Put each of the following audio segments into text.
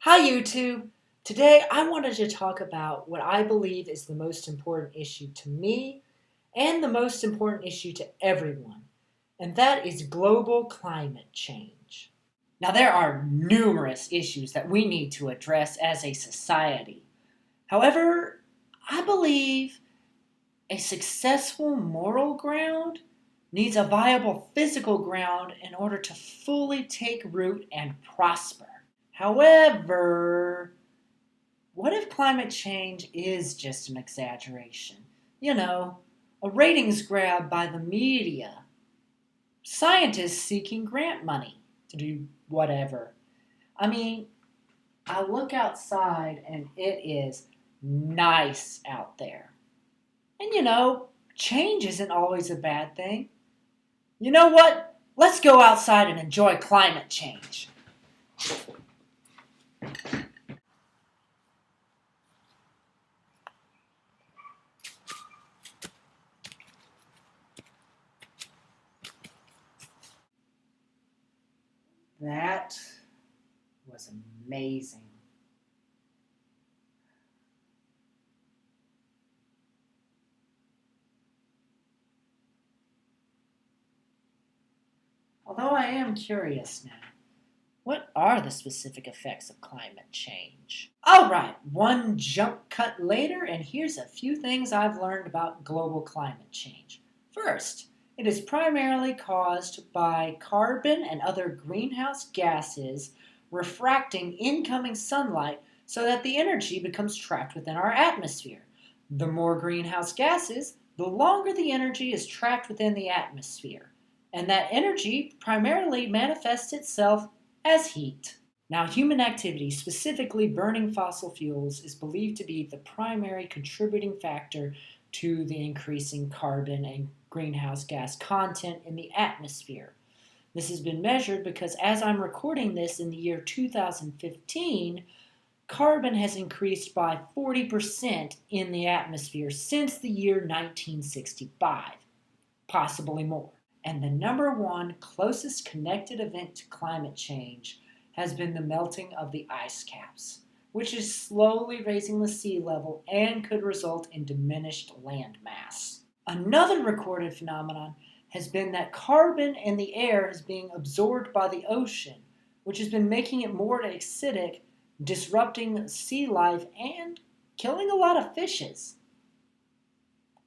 Hi, YouTube. Today I wanted to talk about what I believe is the most important issue to me and the most important issue to everyone, and that is global climate change. Now, there are numerous issues that we need to address as a society. However, I believe a successful moral ground needs a viable physical ground in order to fully take root and prosper. However, what if climate change is just an exaggeration? You know, a ratings grab by the media, scientists seeking grant money to do whatever. I mean, I look outside and it is nice out there. And change isn't always a bad thing. You know what? Let's go outside and enjoy climate change. That was amazing. Although I am curious now, what are the specific effects of climate change? All right, one jump cut later, and here's a few things I've learned about global climate change. First, it is primarily caused by carbon and other greenhouse gases refracting incoming sunlight so that the energy becomes trapped within our atmosphere. The more greenhouse gases, the longer the energy is trapped within the atmosphere. And that energy primarily manifests itself as heat. Now, human activity, specifically burning fossil fuels, is believed to be the primary contributing factor to the increasing carbon and greenhouse gas content in the atmosphere. This has been measured because as I'm recording this in the year 2015, carbon has increased by 40% in the atmosphere since the year 1965, possibly more. And the number one closest connected event to climate change has been the melting of the ice caps, which is slowly raising the sea level and could result in diminished land mass. Another recorded phenomenon has been that carbon in the air is being absorbed by the ocean, which has been making it more acidic, disrupting sea life and killing a lot of fishes.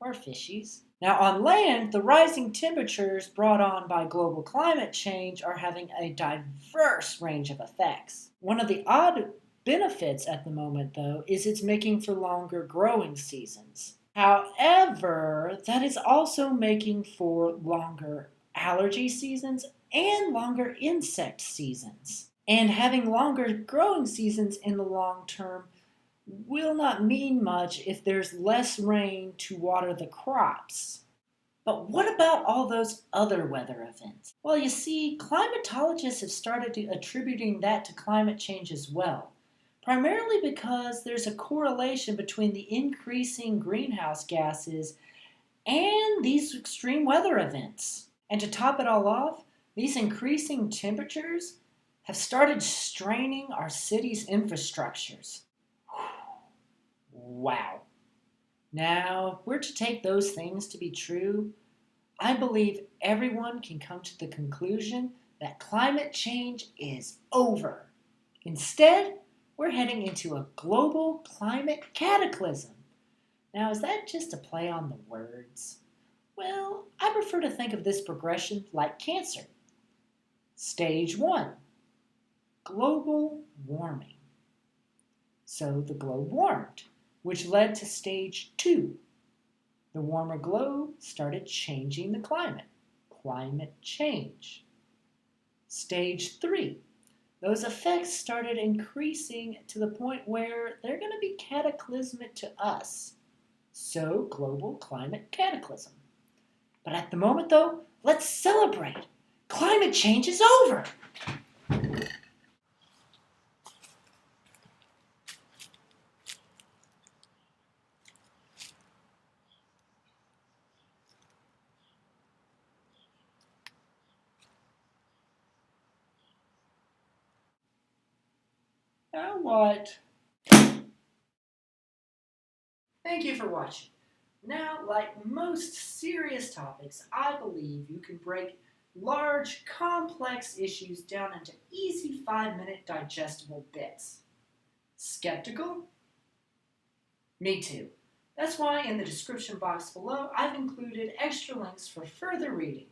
Poor fishies. Now, on land, the rising temperatures brought on by global climate change are having a diverse range of effects. One of the odd benefits at the moment, though, is it's making for longer growing seasons. However, that is also making for longer allergy seasons and longer insect seasons. And having longer growing seasons in the long term will not mean much if there's less rain to water the crops. But what about all those other weather events? Well, you see, climatologists have started attributing that to climate change as well, primarily because there's a correlation between the increasing greenhouse gases and these extreme weather events. And to top it all off, these increasing temperatures have started straining our cities' infrastructures. Wow. Now, if we're to take those things to be true, I believe everyone can come to the conclusion that climate change is over. Instead, we're heading into a global climate cataclysm. Now, is that just a play on the words? Well, I prefer to think of this progression like cancer. Stage 1, global warming. So the globe warmed, which led to stage 2. The warmer globe started changing the climate. Climate change. Stage 3. Those effects started increasing to the point where they're going to be cataclysmic to us. So, global climate cataclysm. But at the moment, though, let's celebrate. Climate change is over. Now what? Thank you for watching. Now, like most serious topics, I believe you can break large, complex issues down into easy 5-minute digestible bits. Skeptical? Me too. That's why in the description box below I've included extra links for further reading.